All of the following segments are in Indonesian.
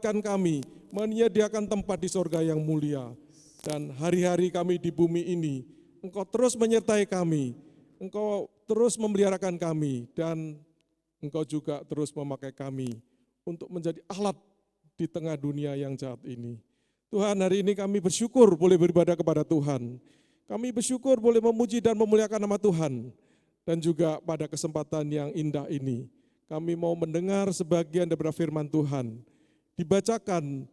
menyelamatkan kami, menyediakan tempat di sorga yang mulia. Dan hari-hari kami di bumi ini, Engkau terus menyertai kami, Engkau terus memeliharakan kami, dan Engkau juga terus memakai kami untuk menjadi alat di tengah dunia yang jahat ini. Tuhan, hari ini kami bersyukur boleh beribadah kepada Tuhan. Kami bersyukur boleh memuji dan memuliakan nama Tuhan. Dan juga pada kesempatan yang indah ini, kami mau mendengar sebagian daripada firman Tuhan, dibacakan,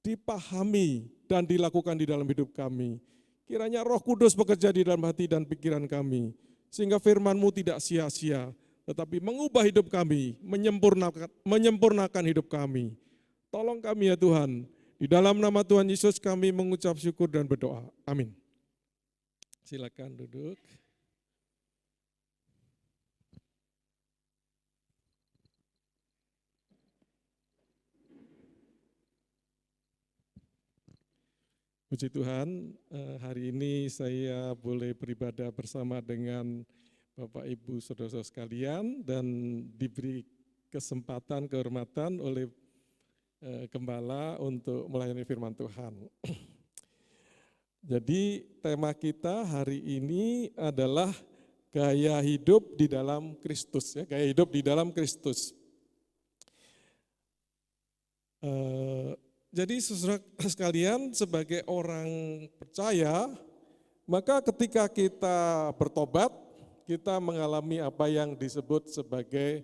dipahami, dan dilakukan di dalam hidup kami. Kiranya Roh Kudus bekerja di dalam hati dan pikiran kami, sehingga firman-Mu tidak sia-sia, tetapi mengubah hidup kami, menyempurnakan hidup kami. Tolong kami ya Tuhan, di dalam nama Tuhan Yesus kami mengucap syukur dan berdoa. Amin. Silakan duduk. Puji Tuhan, hari ini saya boleh beribadah bersama dengan Bapak Ibu Saudara-saudara sekalian dan diberi kesempatan, kehormatan oleh Gembala untuk melayani firman Tuhan. Jadi tema kita hari ini adalah gaya hidup di dalam Kristus, ya, gaya hidup di dalam Kristus. Jadi saudara sekalian, sebagai orang percaya, maka ketika kita bertobat, kita mengalami apa yang disebut sebagai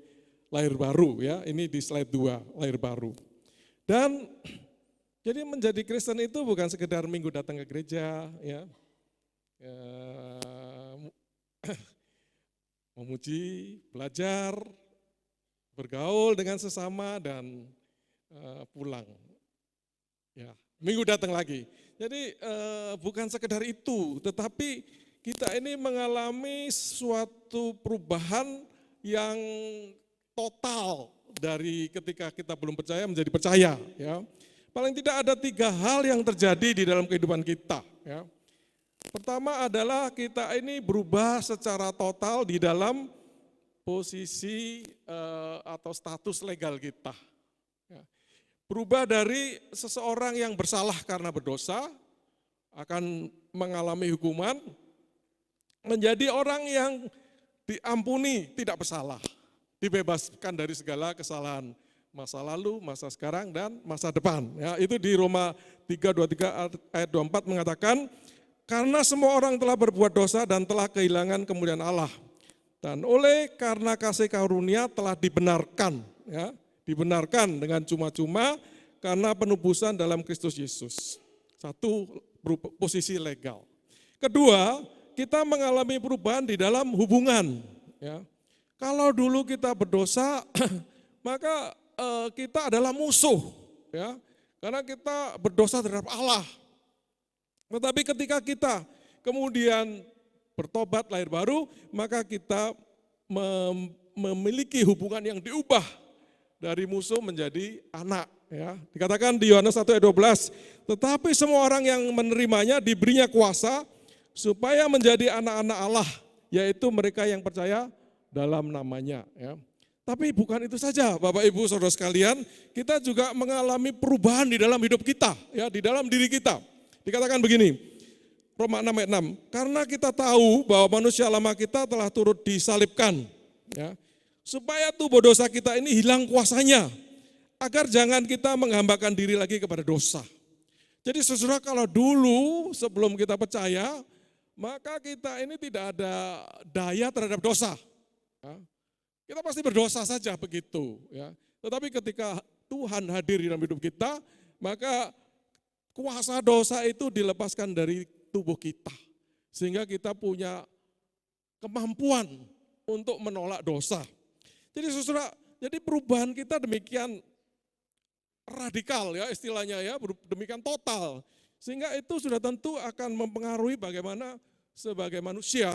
lahir baru, ya. Ini di slide 2, lahir baru. Dan jadi menjadi Kristen itu bukan sekedar minggu datang ke gereja, ya. Memuji, belajar, bergaul dengan sesama dan pulang. Ya, minggu datang lagi. Jadi bukan sekedar itu, tetapi kita ini mengalami suatu perubahan yang total dari ketika kita belum percaya menjadi percaya. Ya, paling tidak ada 3 hal yang terjadi di dalam kehidupan kita. Ya. Pertama adalah kita ini berubah secara total di dalam posisi atau status legal kita. Berubah dari seseorang yang bersalah karena berdosa, akan mengalami hukuman, menjadi orang yang diampuni, tidak bersalah, dibebaskan dari segala kesalahan masa lalu, masa sekarang, dan masa depan. Ya, itu di Roma 3:23 ayat 24 mengatakan, karena semua orang telah berbuat dosa dan telah kehilangan kemuliaan Allah. Dan karena kasih karunia telah dibenarkan, ya, dibenarkan dengan cuma-cuma karena penebusan dalam Kristus Yesus. Satu, posisi legal. Kedua, kita mengalami perubahan di dalam hubungan. Ya. Kalau dulu kita berdosa, maka kita adalah musuh, ya, karena kita berdosa terhadap Allah. Tetapi ketika kita kemudian bertobat lahir baru, maka kita memiliki hubungan yang diubah dari musuh menjadi anak. Ya. Dikatakan di Yohanes 1 ayat 12, tetapi semua orang yang menerimanya diberinya kuasa supaya menjadi anak-anak Allah, yaitu mereka yang percaya dalam namanya. Ya. Tapi bukan itu saja Bapak Ibu Saudara sekalian, kita juga mengalami perubahan di dalam hidup kita, ya, di dalam diri kita. Dikatakan begini, Roma 6 ayat 6, karena kita tahu bahwa manusia lama kita telah turut disalibkan, ya, supaya tubuh dosa kita ini hilang kuasanya, agar jangan kita menghambakan diri lagi kepada dosa. Jadi saudara, kalau dulu sebelum kita percaya, maka kita ini tidak ada daya terhadap dosa. Ya. Kita pasti berdosa saja begitu. Ya. Tetapi ketika Tuhan hadir di dalam hidup kita, maka kuasa dosa itu dilepaskan dari tubuh kita. Sehingga kita punya kemampuan untuk menolak dosa. Jadi saudara, jadi perubahan kita demikian radikal, ya istilahnya, ya, demikian total. Sehingga itu sudah tentu akan mempengaruhi bagaimana sebagai manusia,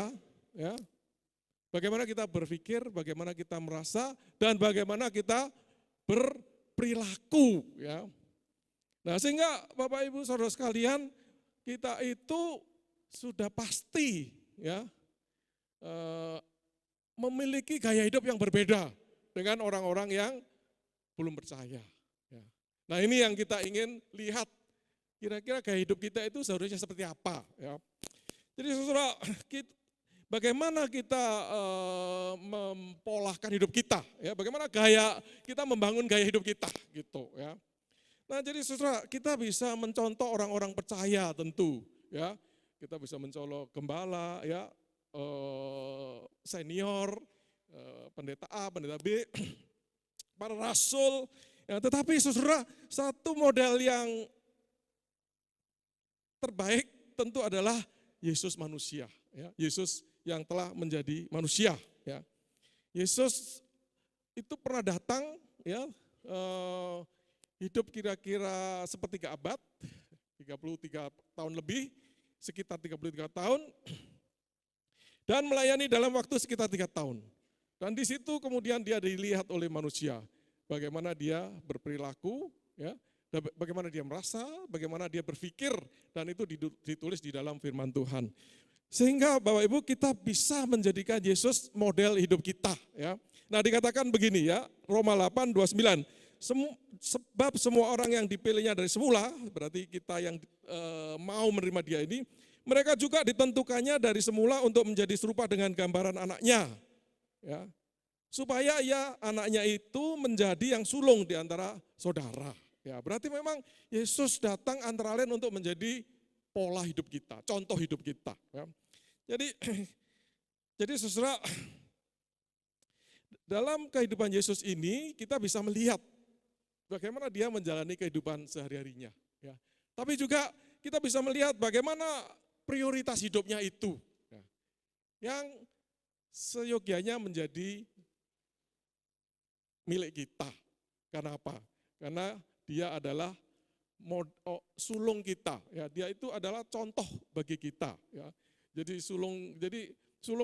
ya, bagaimana kita berpikir, bagaimana kita merasa, dan bagaimana kita berperilaku. Ya. Nah, sehingga Bapak Ibu Saudara sekalian, kita itu sudah pasti, ya, memiliki gaya hidup yang berbeda dengan orang-orang yang belum percaya. Ya. Nah ini yang kita ingin lihat, kira-kira gaya hidup kita itu seharusnya seperti apa. Ya. Jadi saudara, bagaimana kita mempolahkan hidup kita, ya, bagaimana kita membangun gaya hidup kita, gitu ya. Nah jadi saudara, kita bisa mencontoh orang-orang percaya tentu, ya. Kita bisa mencolok gembala, ya, senior, pendeta A, pendeta B, para rasul. Ya, tetapi saudara, satu model yang terbaik tentu adalah Yesus manusia, ya. Yesus yang telah menjadi manusia, ya. Yesus itu pernah datang, ya, hidup kira-kira sepertiga abad, 33 tahun lebih, sekitar 33 tahun, dan melayani dalam waktu sekitar 3 tahun. Dan di situ kemudian dia dilihat oleh manusia, bagaimana dia berperilaku, ya, bagaimana dia merasa, bagaimana dia berpikir, dan itu ditulis di dalam firman Tuhan. Sehingga Bapak Ibu kita bisa menjadikan Yesus model hidup kita. Ya. Nah dikatakan begini ya, Roma 8:29, sebab semua orang yang dipilihnya dari semula, berarti kita yang mau menerima dia ini, mereka juga ditentukannya dari semula untuk menjadi serupa dengan gambaran anaknya. Ya. Supaya anaknya itu menjadi yang sulung di antara saudara. Ya, berarti memang Yesus datang antara lain untuk menjadi pola hidup kita, contoh hidup kita. Ya. Jadi saudara, dalam kehidupan Yesus ini kita bisa melihat bagaimana dia menjalani kehidupan sehari-harinya. Ya. Tapi juga kita bisa melihat bagaimana prioritas hidupnya itu, ya, yang seyogianya menjadi milik kita. Karena apa? Karena dia adalah sulung kita, ya. Dia itu adalah contoh bagi kita, ya. Jadi sulung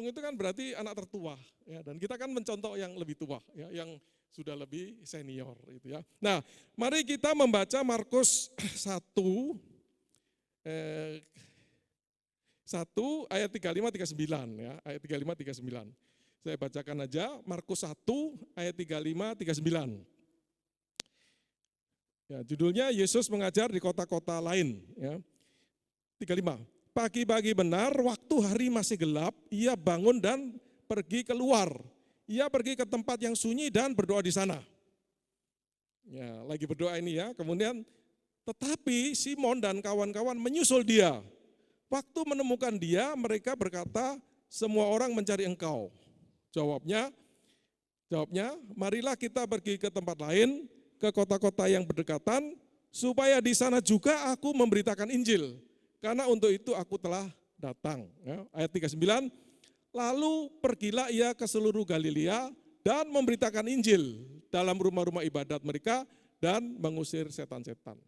itu kan berarti anak tertua, ya. Dan kita kan mencontoh yang lebih tua, ya, yang sudah lebih senior, itu ya. Nah, mari kita membaca Markus 1 ayat 35-39, ya, ayat 35-39. Saya bacakan aja Markus 1 ayat 35-39. Ya, judulnya Yesus mengajar di kota-kota lain. Ya. 35. Pagi-pagi benar, waktu hari masih gelap, ia bangun dan pergi keluar. Ia pergi ke tempat yang sunyi dan berdoa di sana. Ya, lagi berdoa ini ya. Kemudian, tetapi Simon dan kawan-kawan menyusul dia. Waktu menemukan dia, mereka berkata, semua orang mencari engkau. Jawabnya, marilah kita pergi ke tempat lain, ke kota-kota yang berdekatan, supaya di sana juga aku memberitakan Injil. Karena untuk itu aku telah datang. Ya, ayat 39, lalu pergilah ia ke seluruh Galilea dan memberitakan Injil dalam rumah-rumah ibadat mereka dan mengusir setan-setan.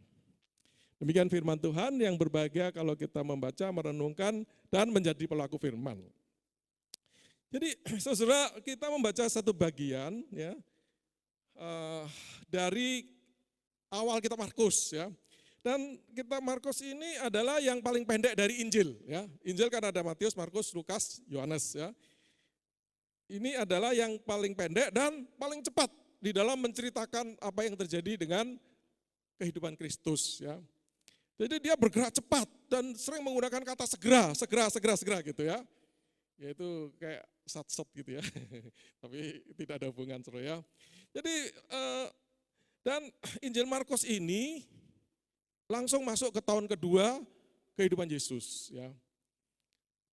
Demikian firman Tuhan yang berbahagia kalau kita membaca, merenungkan, dan menjadi pelaku firman. Jadi saudara, kita membaca satu bagian ya, dari awal kitab Markus ya. Dan kitab Markus ini adalah yang paling pendek dari Injil ya. Injil kan ada Matius, Markus, Lukas, Yohanes ya. Ini adalah yang paling pendek dan paling cepat di dalam menceritakan apa yang terjadi dengan kehidupan Kristus ya. Jadi dia bergerak cepat dan sering menggunakan kata segera gitu ya. Yaitu kayak sat-sat gitu ya. Tapi tidak ada hubungan saudara ya. Jadi dan Injil Markus ini langsung masuk ke tahun kedua kehidupan Yesus ya.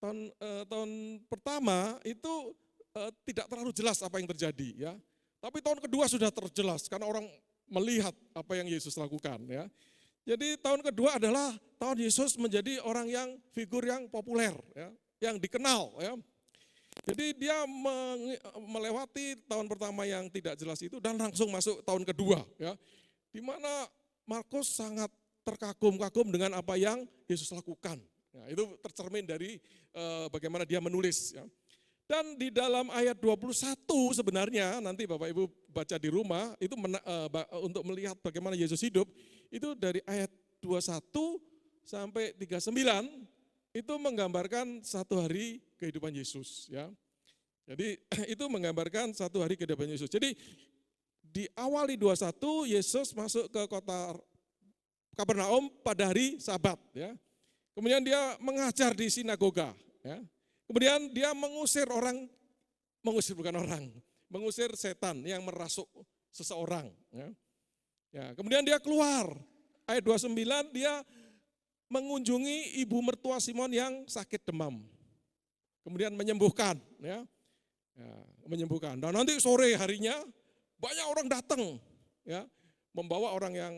Tahun pertama itu tidak terlalu jelas apa yang terjadi ya. Tapi tahun kedua sudah terjelas karena orang melihat apa yang Yesus lakukan ya. Jadi tahun kedua adalah tahun Yesus menjadi orang yang figur yang populer ya, yang dikenal ya. Jadi dia melewati tahun pertama yang tidak jelas itu dan langsung masuk tahun kedua ya. Di mana Markus sangat terkagum-kagum dengan apa yang Yesus lakukan. Ya, itu tercermin dari bagaimana dia menulis ya. Dan di dalam ayat 21 sebenarnya nanti Bapak Ibu baca di rumah itu untuk melihat bagaimana Yesus hidup, itu dari ayat 21 sampai 39 itu menggambarkan satu hari kehidupan Yesus ya. Jadi itu menggambarkan satu hari kehidupan Yesus. Jadi di awal di 21 Yesus masuk ke kota Kapernaum pada hari Sabat, ya. Kemudian dia mengajar di sinagoga, ya. Kemudian dia mengusir setan yang merasuk seseorang, ya. Ya, kemudian dia keluar. Ayat 29 dia mengunjungi ibu mertua Simon yang sakit demam. Kemudian menyembuhkan, ya. Ya, menyembuhkan. Dan nanti sore harinya banyak orang datang, ya, membawa orang yang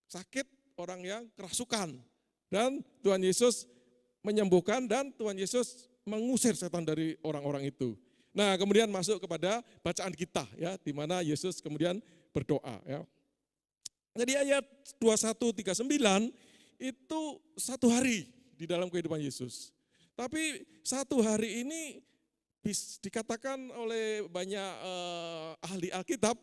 sakit, orang yang kerasukan. Dan Tuhan Yesus menyembuhkan dan Tuhan Yesus mengusir setan dari orang-orang itu. Nah, kemudian masuk kepada bacaan kita, ya, di mana Yesus kemudian berdoa, ya. Jadi ayat 21-39 itu satu hari di dalam kehidupan Yesus. Tapi satu hari ini dikatakan oleh banyak ahli Alkitab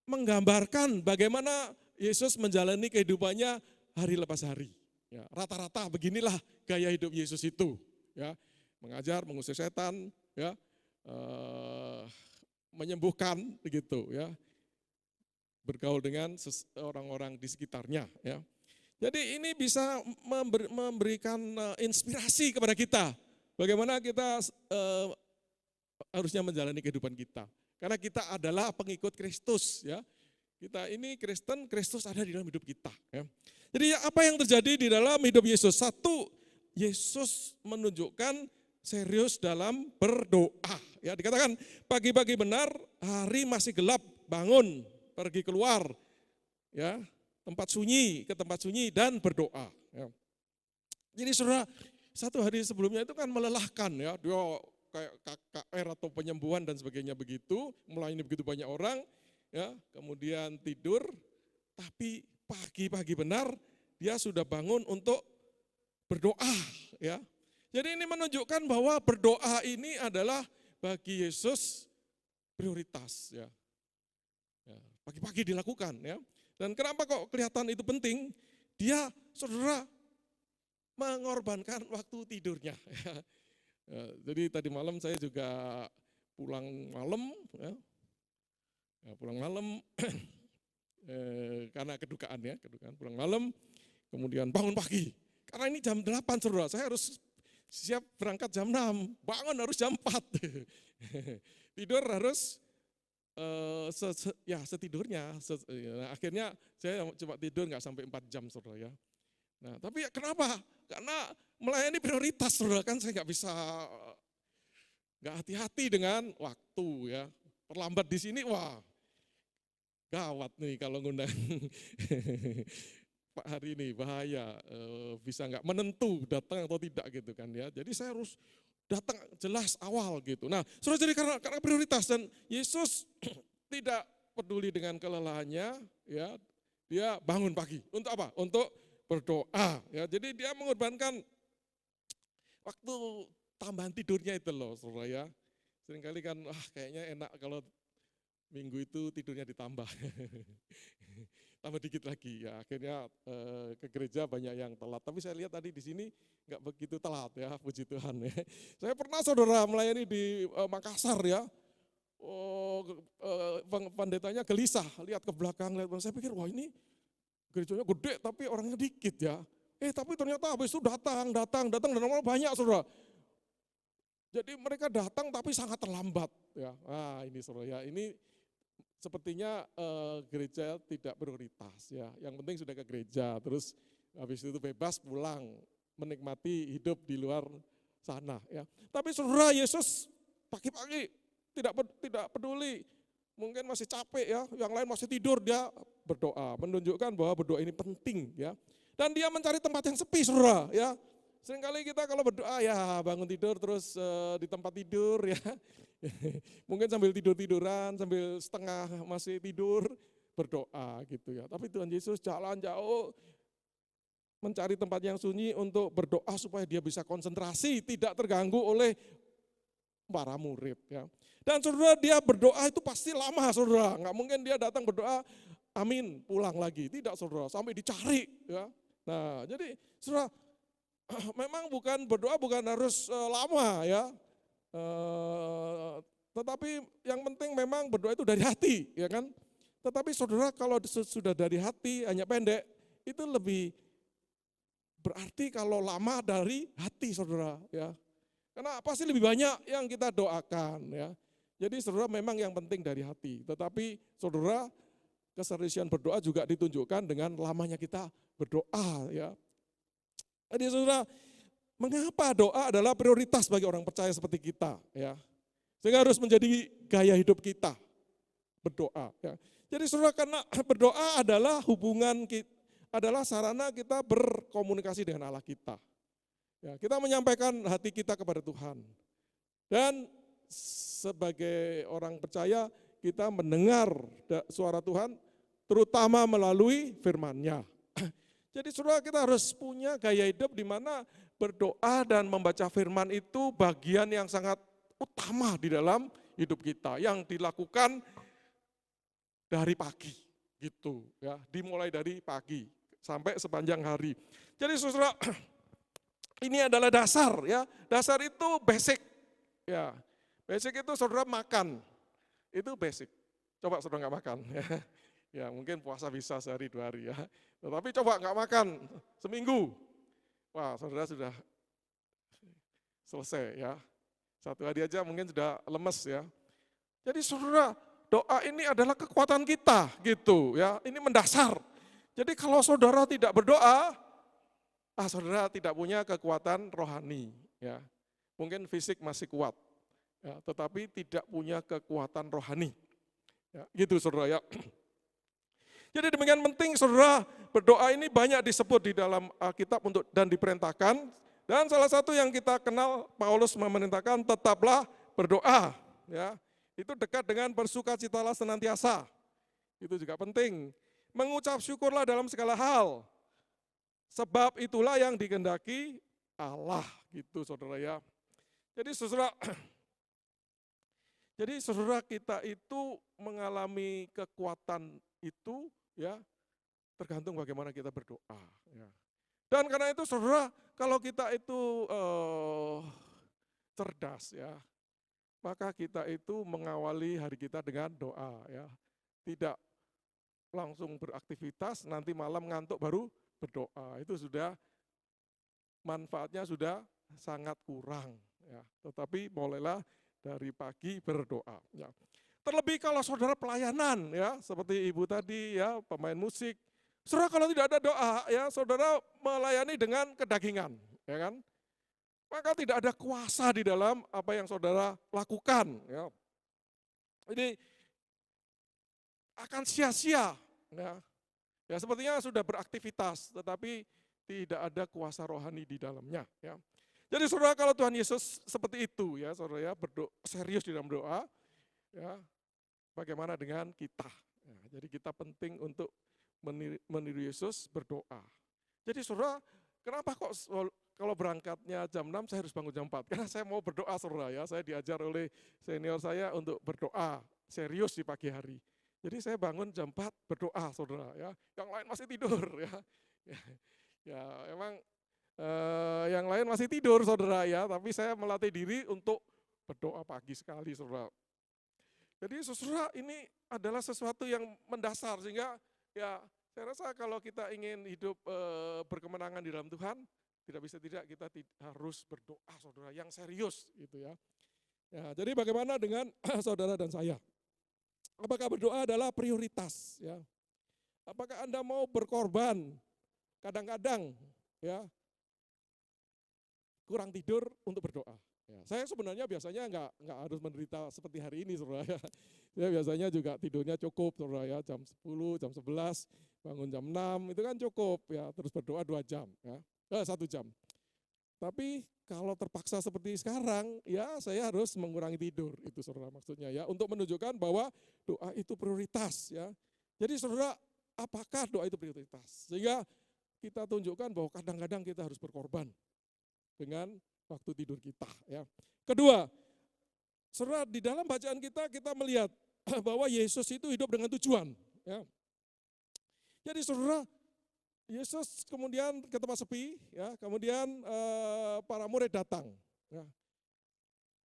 menggambarkan bagaimana Yesus menjalani kehidupannya hari lepas hari. Ya, rata-rata beginilah gaya hidup Yesus itu. Ya, mengajar, mengusir setan, ya, menyembuhkan, begitu, ya, bergaul dengan orang-orang di sekitarnya. Ya. Jadi ini bisa memberikan inspirasi kepada kita. Bagaimana kita harusnya menjalani kehidupan kita. Karena kita adalah pengikut Kristus, ya. Kita ini Kristen, Kristus ada di dalam hidup kita, ya. Jadi apa yang terjadi di dalam hidup Yesus? Satu, Yesus menunjukkan serius dalam berdoa. Ya, dikatakan pagi-pagi benar, hari masih gelap, bangun, pergi keluar, ya, tempat sunyi, ke tempat sunyi dan berdoa. Ya. Jadi saudara, satu hari sebelumnya itu kan melelahkan, ya, dia kayak KKR atau penyembuhan dan sebagainya begitu, melayani begitu banyak orang, ya, kemudian tidur, tapi pagi-pagi benar dia sudah bangun untuk berdoa, ya. Jadi ini menunjukkan bahwa berdoa ini adalah bagi Yesus prioritas, ya. Ya, pagi-pagi dilakukan, ya. Dan kenapa kok kelihatan itu penting? Dia, saudara, mengorbankan waktu tidurnya. Ya, jadi tadi malam saya juga pulang malam, ya. Ya, pulang malam karena kedukaan, ya, pulang malam, kemudian bangun pagi. Karena ini jam 8, saudara, saya harus siap berangkat jam 6, bangun harus jam 4. Tidur harus setidurnya. Nah, akhirnya saya coba tidur nggak sampai 4 jam, saudara, ya. Nah, tapi kenapa? Karena melayani prioritas, saudara, kan saya nggak hati-hati dengan waktu, ya. Terlambat di sini, wah, gawat nih kalau ngundang Pak hari ini, bahaya, bisa nggak menentu datang atau tidak gitu kan, ya. Jadi saya harus datang jelas awal gitu. Nah, saudara, jadi karena prioritas, dan Yesus tidak peduli dengan kelelahannya, ya, dia bangun pagi. Untuk apa? Untuk berdoa, ya. Jadi dia mengorbankan waktu tambahan tidurnya itu loh, saudara, ya. Seringkali kan, kayaknya enak kalau minggu itu tidurnya ditambah. Tambah dikit lagi, ya. Akhirnya ke gereja banyak yang telat. Tapi saya lihat tadi di sini nggak begitu telat, ya, puji Tuhan, ya. Saya pernah, saudara, melayani di Makassar, ya. Pendetanya gelisah, lihat ke belakang, saya pikir, wah, ini gerejanya gede tapi orangnya dikit, ya. Tapi ternyata habis itu datang dan orang banyak, saudara. Jadi mereka datang tapi sangat terlambat, ya. Nah, ini, saudara, ya, ini sepertinya gereja tidak prioritas, ya. Yang penting sudah ke gereja, terus habis itu bebas pulang, menikmati hidup di luar sana, ya. Tapi saudara, Yesus pagi-pagi tidak peduli, mungkin masih capek, ya, yang lain masih tidur, dia berdoa, menunjukkan bahwa berdoa ini penting, ya. Dan dia mencari tempat yang sepi, saudara, ya. Seringkali kita kalau berdoa, ya, bangun tidur terus di tempat tidur, ya. Mungkin sambil tidur-tiduran, sambil setengah masih tidur, berdoa gitu, ya. Tapi Tuhan Yesus jalan jauh, mencari tempat yang sunyi untuk berdoa supaya dia bisa konsentrasi, tidak terganggu oleh para murid, ya. Dan saudara, dia berdoa itu pasti lama, saudara. Nggak mungkin dia datang berdoa, amin, pulang lagi. Tidak, saudara, sampai dicari, ya. Nah, jadi saudara, memang berdoa bukan harus lama, ya. Tetapi yang penting memang berdoa itu dari hati, ya kan. Tetapi saudara kalau sudah dari hati hanya pendek, itu lebih berarti kalau lama dari hati saudara ya. Karena pasti lebih banyak yang kita doakan ya. Jadi saudara memang yang penting dari hati. Tetapi saudara keseriusan berdoa juga ditunjukkan dengan lamanya kita berdoa ya. Jadi saudara, mengapa doa adalah prioritas bagi orang percaya seperti kita ya. Sehingga harus menjadi gaya hidup kita berdoa ya. Jadi saudara, karena berdoa adalah hubungan kita, adalah sarana kita berkomunikasi dengan Allah kita. Ya, kita menyampaikan hati kita kepada Tuhan. Dan sebagai orang percaya kita mendengar suara Tuhan terutama melalui firman-Nya. Jadi saudara, kita harus punya gaya hidup di mana berdoa dan membaca firman itu bagian yang sangat utama di dalam hidup kita yang dilakukan dari pagi gitu ya, dimulai dari pagi sampai sepanjang hari. Jadi saudara, ini adalah dasar ya. Dasar itu basic. Ya. Basic itu saudara makan. Itu basic. Coba saudara nggak makan ya. Ya, mungkin puasa bisa sehari 2 hari ya. Tetapi coba nggak makan seminggu. Wah, saudara sudah selesai ya. 1 hari aja mungkin sudah lemes ya. Jadi saudara, doa ini adalah kekuatan kita gitu ya. Ini mendasar. Jadi kalau saudara tidak berdoa, saudara tidak punya kekuatan rohani, ya. Mungkin fisik masih kuat, ya, tetapi tidak punya kekuatan rohani. Ya, gitu saudara ya. Jadi demikian penting saudara, berdoa ini banyak disebut di dalam Alkitab dan diperintahkan. Dan salah satu yang kita kenal, Paulus memerintahkan tetaplah berdoa. Ya, itu dekat dengan bersukacitalah senantiasa. Itu juga penting. Mengucap syukurlah dalam segala hal. Sebab itulah yang dikehendaki Allah gitu saudara ya. Jadi saudara kita itu mengalami kekuatan itu ya tergantung bagaimana kita berdoa. Ya. Dan karena itu saudara, kalau kita itu cerdas ya, maka kita itu mengawali hari kita dengan doa ya. Tidak langsung beraktivitas, nanti malam ngantuk baru berdoa, itu sudah manfaatnya sudah sangat kurang ya. Tetapi mulailah dari pagi berdoa ya. Terlebih kalau saudara pelayanan ya, seperti ibu tadi ya, pemain musik. Saudara kalau tidak ada doa ya, saudara melayani dengan kedagingan, ya kan? Maka tidak ada kuasa di dalam apa yang saudara lakukan ya. Jadi akan sia-sia ya. Ya sepertinya sudah beraktivitas, tetapi tidak ada kuasa rohani di dalamnya. Ya. Jadi saudara, kalau Tuhan Yesus seperti itu ya saudara ya, berdoa serius di dalam doa, ya bagaimana dengan kita? Ya, jadi kita penting untuk meniru Yesus berdoa. Jadi saudara, kenapa kok kalau berangkatnya jam 6 saya harus bangun jam 4? Karena saya mau berdoa saudara ya, saya diajar oleh senior saya untuk berdoa serius di pagi hari. Jadi saya bangun jam 4 berdoa saudara ya, yang lain masih tidur ya. Ya emang yang lain masih tidur saudara ya, tapi saya melatih diri untuk berdoa pagi sekali saudara. Jadi saudara, ini adalah sesuatu yang mendasar sehingga ya saya rasa kalau kita ingin hidup berkemenangan di dalam Tuhan, tidak bisa tidak kita harus berdoa saudara yang serius gitu ya. Ya jadi bagaimana dengan saudara dan saya? Apakah berdoa adalah prioritas ya? Apakah Anda mau berkorban kadang-kadang ya kurang tidur untuk berdoa? Ya, saya sebenarnya biasanya nggak harus menderita seperti hari ini saudara ya. Saya biasanya juga tidurnya cukup saudara ya, jam 10, jam 11, bangun jam 6 itu kan cukup ya, terus berdoa 2 jam ya, 1 jam. Tapi kalau terpaksa seperti sekarang, ya saya harus mengurangi tidur, itu saudara maksudnya ya, untuk menunjukkan bahwa doa itu prioritas ya. Jadi saudara, apakah doa itu prioritas? Sehingga kita tunjukkan bahwa kadang-kadang kita harus berkorban dengan waktu tidur kita ya. Kedua, saudara, di dalam bacaan kita melihat bahwa Yesus itu hidup dengan tujuan ya. Jadi saudara, Yesus kemudian ke tempat sepi, ya, kemudian para murid datang. Ya.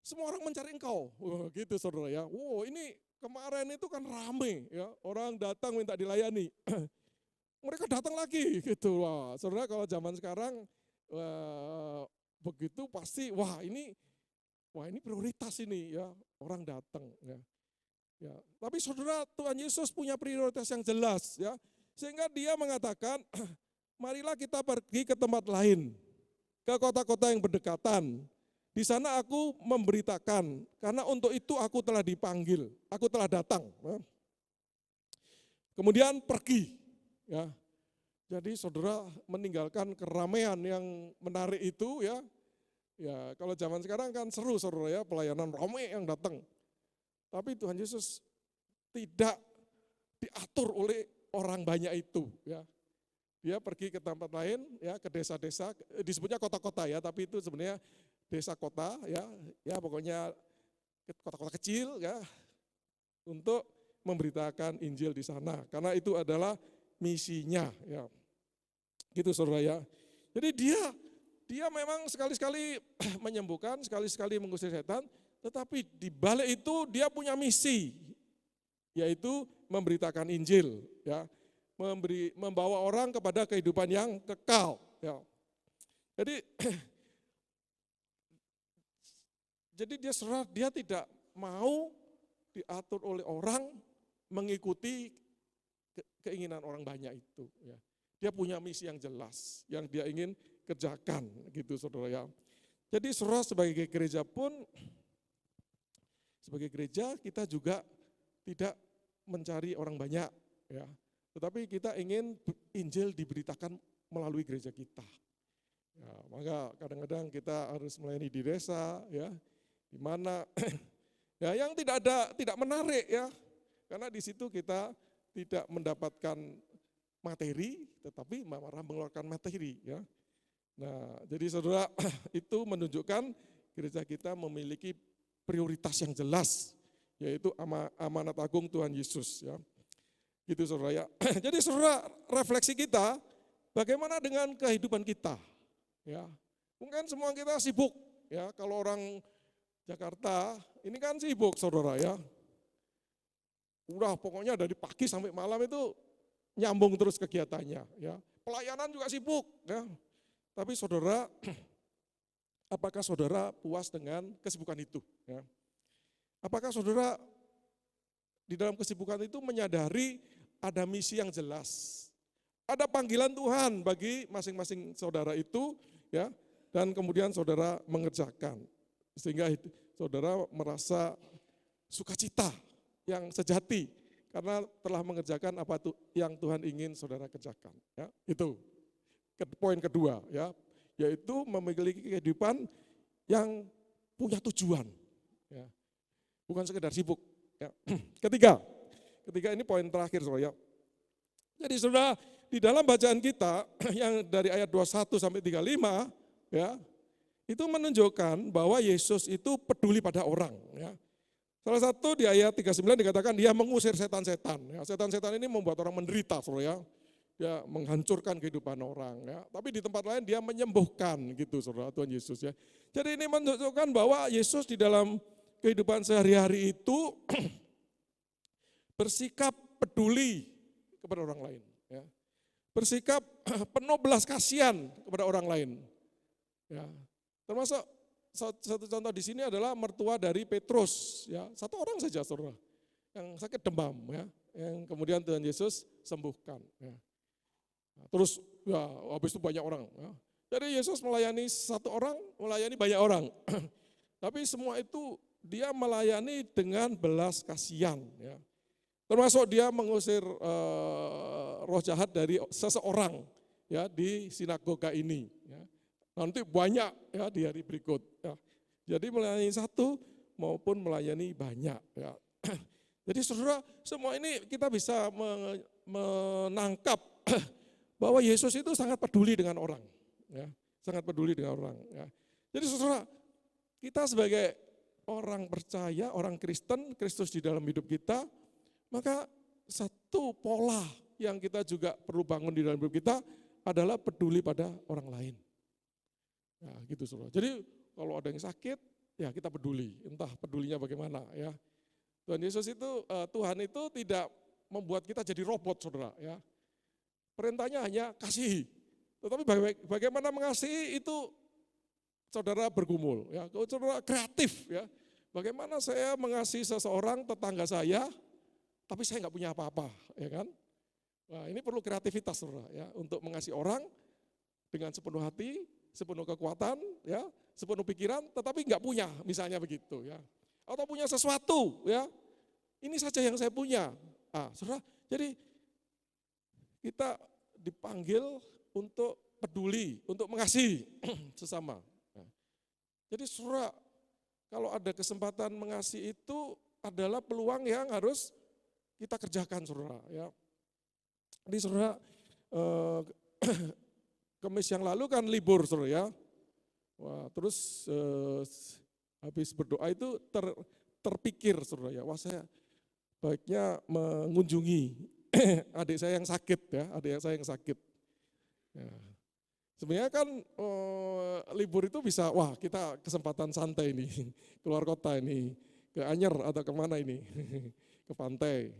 Semua orang mencari engkau, gitu saudara ya. Wow, ini kemarin itu kan rame ya, orang datang minta dilayani. Mereka datang lagi gitu. Wah, saudara kalau zaman sekarang begitu pasti wah ini prioritas ini ya, orang datang ya. Ya, tapi saudara, Tuhan Yesus punya prioritas yang jelas ya. Sehingga dia mengatakan, marilah kita pergi ke tempat lain, ke kota-kota yang berdekatan. Di sana aku memberitakan, karena untuk itu aku telah dipanggil, aku telah datang. Ya. Kemudian pergi. Ya. Jadi saudara meninggalkan keramaian yang menarik itu ya. Ya, kalau zaman sekarang kan seru saudara ya, pelayanan ramai yang datang. Tapi Tuhan Yesus tidak diatur oleh orang banyak itu ya. Dia pergi ke tempat lain ya, ke desa-desa, disebutnya kota-kota ya, tapi itu sebenarnya desa kota ya. Ya pokoknya kota-kota kecil ya, untuk memberitakan Injil di sana, karena itu adalah misinya ya. Gitu saudara ya. Jadi dia memang sekali-sekali menyembuhkan, sekali-sekali mengusir setan, tetapi di balik itu dia punya misi, yaitu memberitakan Injil, ya, membawa orang kepada kehidupan yang kekal. Ya. Jadi dia tidak mau diatur oleh orang mengikuti keinginan orang banyak itu. Ya. Dia punya misi yang jelas, yang dia ingin kerjakan, gitu saudara ya. Jadi saudara sebagai gereja pun, sebagai gereja kita juga tidak mencari orang banyak, ya. Tetapi kita ingin Injil diberitakan melalui gereja kita. Ya, maka kadang-kadang kita harus melayani di desa, ya, di mana ya yang tidak menarik ya, karena di situ kita tidak mendapatkan materi, tetapi malah mengeluarkan materi, ya. Nah, jadi saudara itu menunjukkan gereja kita memiliki prioritas yang jelas, yaitu amanat agung Tuhan Yesus ya. Gitu saudara ya. Jadi saudara, refleksi kita bagaimana dengan kehidupan kita ya. Mungkin semua kita sibuk ya, kalau orang Jakarta ini kan sibuk saudara ya. Udah pokoknya dari pagi sampai malam itu nyambung terus kegiatannya ya. Pelayanan juga sibuk ya. Tapi saudara, apakah saudara puas dengan kesibukan itu? Ya. Apakah saudara di dalam kesibukan itu menyadari ada misi yang jelas? Ada panggilan Tuhan bagi masing-masing saudara itu, ya, dan kemudian saudara mengerjakan. Sehingga saudara merasa sukacita yang sejati karena telah mengerjakan apa yang Tuhan ingin saudara kerjakan. Ya, itu. Poin kedua ya, yaitu memiliki kehidupan yang punya tujuan, ya. Bukan sekedar sibuk. Ya. Ketiga ini poin terakhir saudara. Jadi saudara, di dalam bacaan kita yang dari ayat 21 sampai 35 ya, itu menunjukkan bahwa Yesus itu peduli pada orang. Ya. Salah satu di ayat 39 dikatakan dia mengusir setan-setan. Ya. Setan-setan ini membuat orang menderita saudara ya. Dia menghancurkan kehidupan orang ya. Tapi di tempat lain dia menyembuhkan gitu saudara, Tuhan Yesus ya. Jadi ini menunjukkan bahwa Yesus di dalam kehidupan sehari-hari itu bersikap peduli kepada orang lain ya. Bersikap penuh belas kasihan kepada orang lain. Ya. Termasuk satu contoh di sini adalah mertua dari Petrus ya. Satu orang saja saudara yang sakit demam ya, yang kemudian Tuhan Yesus sembuhkan ya. Terus ya habis itu banyak orang. Ya. Jadi Yesus melayani satu orang, melayani banyak orang. Tapi semua itu dia melayani dengan belas kasihan. Ya. Termasuk dia mengusir roh jahat dari seseorang ya di sinagoga ini. Ya. Nanti banyak ya di hari berikut. Ya. Jadi melayani satu maupun melayani banyak. Ya. Jadi saudara, semua ini kita bisa menangkap bahwa Yesus itu sangat peduli dengan orang, ya, sangat peduli dengan orang. Ya. Jadi saudara, kita sebagai orang percaya, orang Kristen, Kristus di dalam hidup kita, maka satu pola yang kita juga perlu bangun di dalam hidup kita adalah peduli pada orang lain. Ya, gitu saudara. Jadi kalau ada yang sakit, ya kita peduli, entah pedulinya bagaimana, ya. Tuhan itu tidak membuat kita jadi robot, saudara. Ya. Perintahnya hanya kasihi. Tetapi bagaimana mengasihi itu saudara bergumul, ya, saudara kreatif, ya. Bagaimana saya mengasihi seseorang tetangga saya, tapi saya nggak punya apa-apa, ya kan? Nah, ini perlu kreativitas, saudara, ya, untuk mengasihi orang dengan sepenuh hati, sepenuh kekuatan, ya, sepenuh pikiran, tetapi nggak punya, misalnya begitu, ya. Atau punya sesuatu, ya. Ini saja yang saya punya. Ah, saudara, jadi kita dipanggil untuk peduli, untuk mengasihi sesama. Nah, jadi saudara, kalau ada kesempatan mengasihi itu adalah peluang yang harus kita kerjakan, saudara. Ya. Jadi saudara, Kamis yang lalu kan libur, saudara, ya. Wah, terus habis berdoa itu terpikir, saudara, ya, wah saya baiknya mengunjungi adik saya yang sakit, ya, adik saya yang sakit. Ya. Sebenarnya kan libur itu bisa, wah kita kesempatan santai ini, keluar kota ini, ke Anyer atau kemana ini, ke pantai,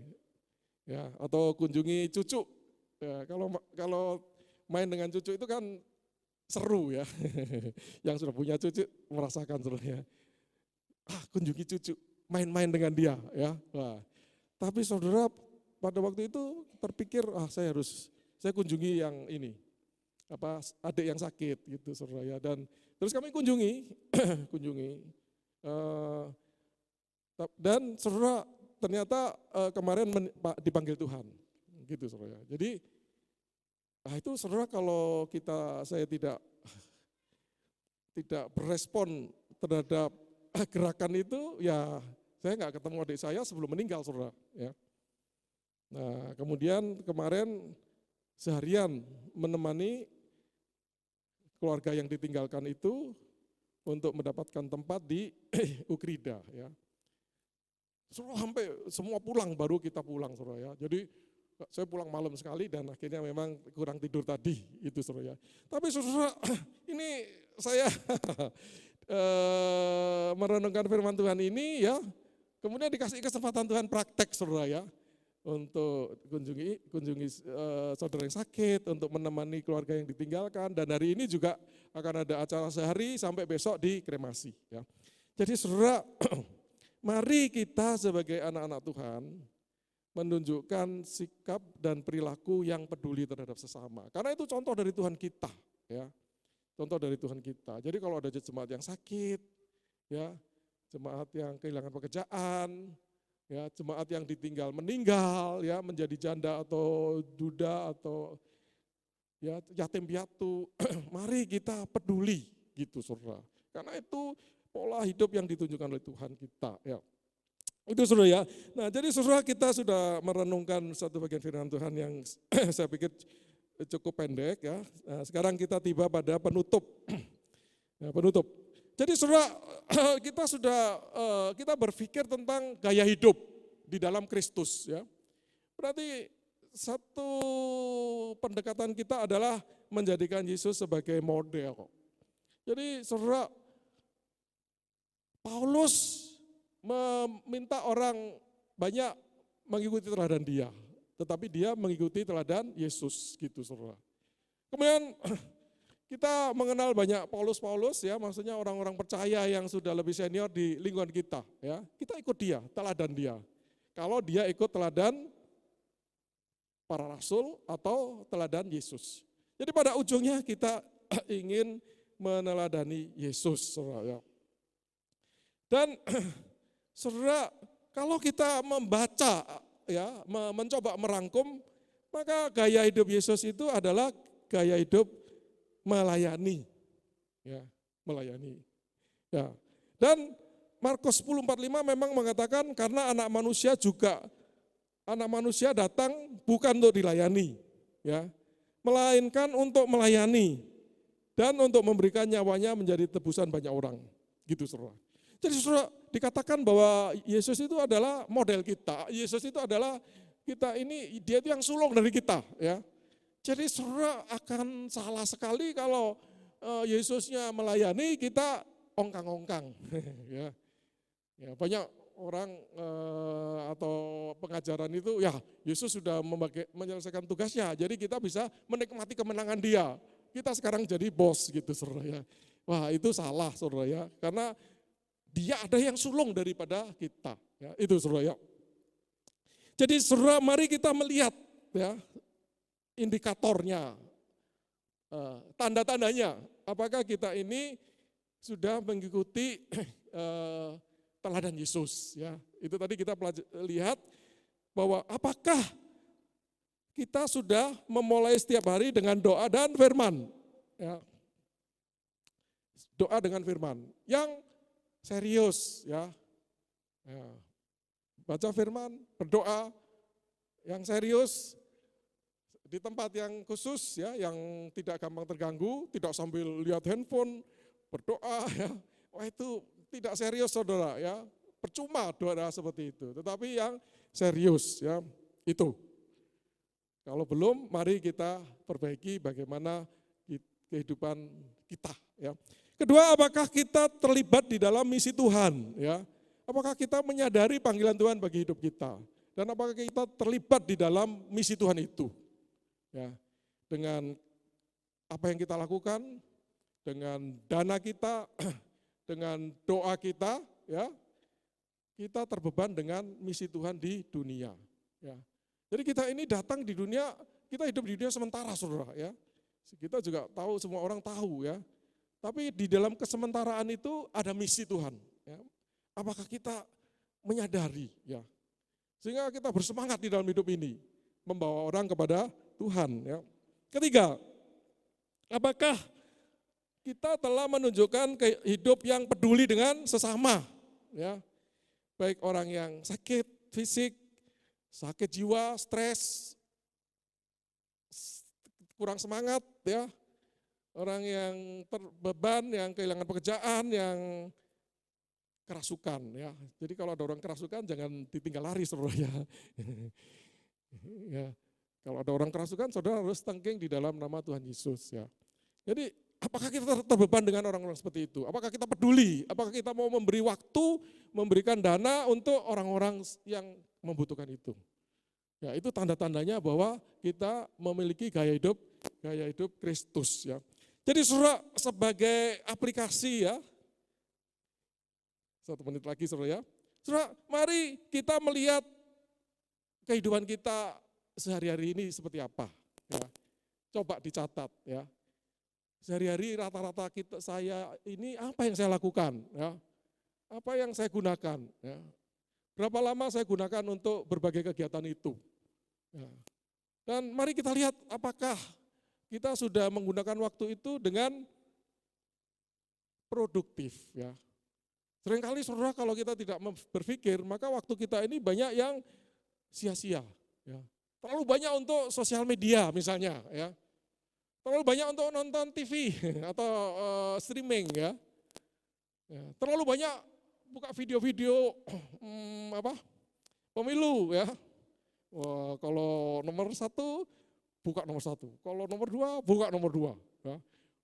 ya, atau kunjungi cucu. Ya, kalau main dengan cucu itu kan seru, ya, yang sudah punya cucu merasakan serunya. Kunjungi cucu, main-main dengan dia, ya. Wah. Tapi saudara pada waktu itu terpikir, saya kunjungi yang ini. Adik yang sakit gitu, saudara, ya. Dan terus kami kunjungi dan saudara ternyata kemarin dipanggil Tuhan gitu, saudara. Jadi itu saudara, kalau saya tidak berespon terhadap gerakan itu, ya saya nggak ketemu adik saya sebelum meninggal, saudara, ya. Nah, kemudian kemarin seharian menemani keluarga yang ditinggalkan itu untuk mendapatkan tempat di Ukrida, ya. Sampai semua pulang, baru kita pulang, saudara, ya. Jadi saya pulang malam sekali dan akhirnya memang kurang tidur tadi, itu, saudara, ya. Tapi saudara, ini saya merenungkan firman Tuhan ini, ya. Kemudian dikasih kesempatan Tuhan praktek, saudara, ya. Untuk kunjungi saudara yang sakit, untuk menemani keluarga yang ditinggalkan, dan hari ini juga akan ada acara sehari sampai besok di kremasi, ya. Jadi saudara, mari kita sebagai anak-anak Tuhan menunjukkan sikap dan perilaku yang peduli terhadap sesama. Karena itu contoh dari Tuhan kita, ya. Contoh dari Tuhan kita. Jadi kalau ada jemaat yang sakit, ya, jemaat yang kehilangan pekerjaan, ya, jemaat yang ditinggal meninggal, ya, menjadi janda atau duda atau ya yatim piatu, mari kita peduli gitu, saudara. Karena itu pola hidup yang ditunjukkan oleh Tuhan kita, ya. Itu, saudara, ya. Nah, jadi saudara, kita sudah merenungkan satu bagian firman Tuhan yang saya pikir cukup pendek, ya. Nah, sekarang kita tiba pada penutup. Ya, penutup. Jadi saudara, kita berpikir tentang gaya hidup di dalam Kristus, ya. Berarti satu pendekatan kita adalah menjadikan Yesus sebagai model. Jadi saudara, Paulus meminta orang banyak mengikuti teladan dia, tetapi dia mengikuti teladan Yesus, gitu, saudara. Kemudian kita mengenal banyak Paulus, ya, maksudnya orang-orang percaya yang sudah lebih senior di lingkungan kita, ya. Kita ikut dia, teladan dia. Kalau dia ikut teladan para rasul atau teladan Yesus. Jadi pada ujungnya kita ingin meneladani Yesus, saudara. Dan saudara, kalau kita membaca, ya, mencoba merangkum, maka gaya hidup Yesus itu adalah gaya hidup melayani, ya, melayani, ya. Dan Markus 10:45 memang mengatakan karena anak manusia datang bukan untuk dilayani, ya, melainkan untuk melayani dan untuk memberikan nyawanya menjadi tebusan banyak orang, gitu, saudara. Jadi saudara, dikatakan bahwa Yesus itu adalah model kita, Yesus itu adalah kita ini, dia itu yang sulung dari kita, ya. Jadi saudara, akan salah sekali kalau Yesusnya melayani, kita ongkang-ongkang. Ya. Ya, banyak orang atau pengajaran itu, ya Yesus sudah menyelesaikan tugasnya, jadi kita bisa menikmati kemenangan dia. Kita sekarang jadi bos gitu saudara ya. Wah itu salah saudara ya, karena dia ada yang sulung daripada kita. Ya, itu saudara ya. Jadi saudara mari kita melihat ya indikatornya, tanda-tandanya, apakah kita ini sudah mengikuti teladan Yesus ya. Itu tadi kita lihat bahwa apakah kita sudah memulai setiap hari dengan doa dan firman. Ya. Doa dengan firman yang serius ya. Ya. Baca firman, berdoa yang serius di tempat yang khusus ya, yang tidak gampang terganggu, tidak sambil lihat handphone, berdoa ya. Wah itu tidak serius saudara ya. Percuma doa seperti itu, tetapi yang serius ya itu. Kalau belum, mari kita perbaiki bagaimana kehidupan kita. Ya. Kedua, apakah kita terlibat di dalam misi Tuhan? Ya. Apakah kita menyadari panggilan Tuhan bagi hidup kita? Dan apakah kita terlibat di dalam misi Tuhan itu? Ya. Dengan apa yang kita lakukan, dengan dana kita, dengan doa kita, ya, kita terbeban dengan misi Tuhan di dunia. Ya. Jadi kita ini datang di dunia, kita hidup di dunia sementara saudara ya. Kita juga tahu, semua orang tahu ya. Tapi di dalam kesementaraan itu ada misi Tuhan. Ya. Apakah kita menyadari ya? Sehingga kita bersemangat di dalam hidup ini, membawa orang kepada Tuhan. Ya. Ketiga, apakah kita telah menunjukkan hidup yang peduli dengan sesama? Ya. Baik orang yang sakit fisik, sakit jiwa, stres, kurang semangat ya, orang yang terbeban, yang kehilangan pekerjaan, yang kerasukan ya. Jadi kalau ada orang kerasukan jangan ditinggal lari saudara ya. Ya. Kalau ada orang kerasukan saudara harus tengking di dalam nama Tuhan Yesus ya. Jadi apakah kita terbeban dengan orang-orang seperti itu? Apakah kita peduli? Apakah kita mau memberi waktu, memberikan dana untuk orang-orang yang membutuhkan itu? Ya, itu tanda-tandanya bahwa kita memiliki gaya hidup Kristus ya. Jadi saudara sebagai aplikasi ya, 1 menit lagi saudara ya. Saudara, mari kita melihat kehidupan kita sehari-hari ini seperti apa. Ya. Coba dicatat ya. Sehari-hari rata-rata saya ini apa yang saya lakukan, ya? Apa yang saya gunakan, ya? Berapa lama saya gunakan untuk berbagai kegiatan itu. Ya. Dan mari kita lihat apakah kita sudah menggunakan waktu itu dengan produktif. Ya. Seringkali saudara kalau kita tidak berpikir, maka waktu kita ini banyak yang sia-sia. Ya. Terlalu banyak untuk sosial media misalnya, ya. Terlalu banyak untuk nonton TV atau streaming ya. Terlalu banyak buka video-video pemilu ya. Wah, kalau nomor 1 buka nomor 1, kalau nomor 2 buka nomor 2, ya.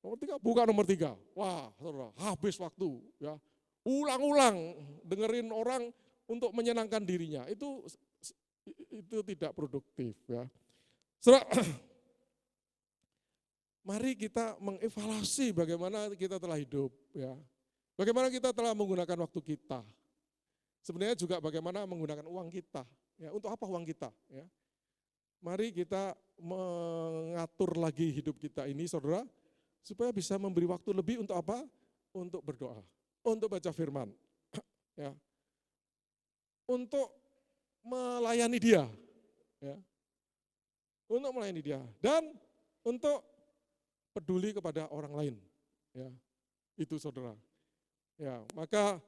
Nomor 3 buka nomor 3. Wah, saudara, habis waktu ya. Ulang-ulang dengerin orang untuk menyenangkan dirinya. Itu tidak produktif ya. Saudara, mari kita mengevaluasi bagaimana kita telah hidup, ya. Bagaimana kita telah menggunakan waktu kita. Sebenarnya juga bagaimana menggunakan uang kita. Ya, untuk apa uang kita? Ya. Mari kita mengatur lagi hidup kita ini, saudara, supaya bisa memberi waktu lebih untuk apa? Untuk berdoa, untuk baca firman, ya. Untuk melayani dia, ya. Untuk melayani dia dan untuk peduli kepada orang lain, ya. Itu saudara. Ya, maka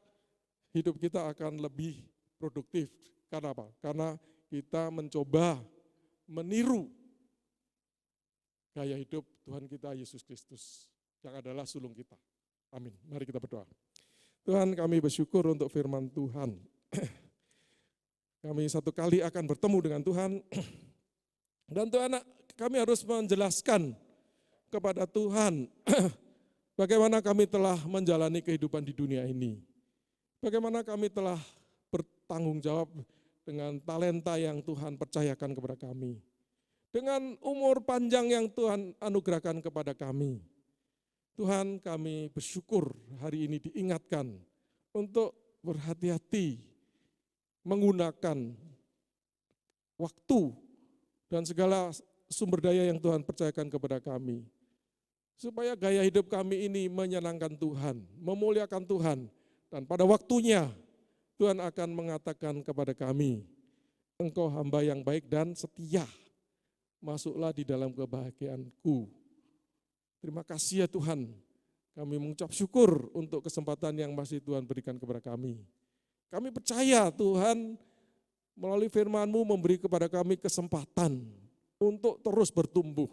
hidup kita akan lebih produktif. Karena apa? Karena kita mencoba meniru gaya hidup Tuhan kita Yesus Kristus yang adalah sulung kita. Amin. Mari kita berdoa. Tuhan, kami bersyukur untuk firman Tuhan. Kami satu kali akan bertemu dengan Tuhan. Dan Tuhan, kami harus menjelaskan kepada Tuhan bagaimana kami telah menjalani kehidupan di dunia ini. Bagaimana kami telah bertanggung jawab dengan talenta yang Tuhan percayakan kepada kami. Dengan umur panjang yang Tuhan anugerahkan kepada kami. Tuhan, kami bersyukur hari ini diingatkan untuk berhati-hati menggunakan waktu dan segala sumber daya yang Tuhan percayakan kepada kami. Supaya gaya hidup kami ini menyenangkan Tuhan, memuliakan Tuhan. Dan pada waktunya Tuhan akan mengatakan kepada kami, engkau hamba yang baik dan setia, masuklah di dalam kebahagiaanku. Terima kasih ya Tuhan, kami mengucap syukur untuk kesempatan yang masih Tuhan berikan kepada kami. Kami percaya Tuhan melalui firman-Mu memberi kepada kami kesempatan untuk terus bertumbuh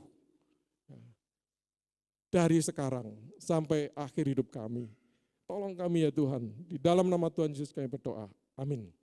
dari sekarang sampai akhir hidup kami. Tolong kami ya Tuhan, di dalam nama Tuhan Yesus kami berdoa. Amin.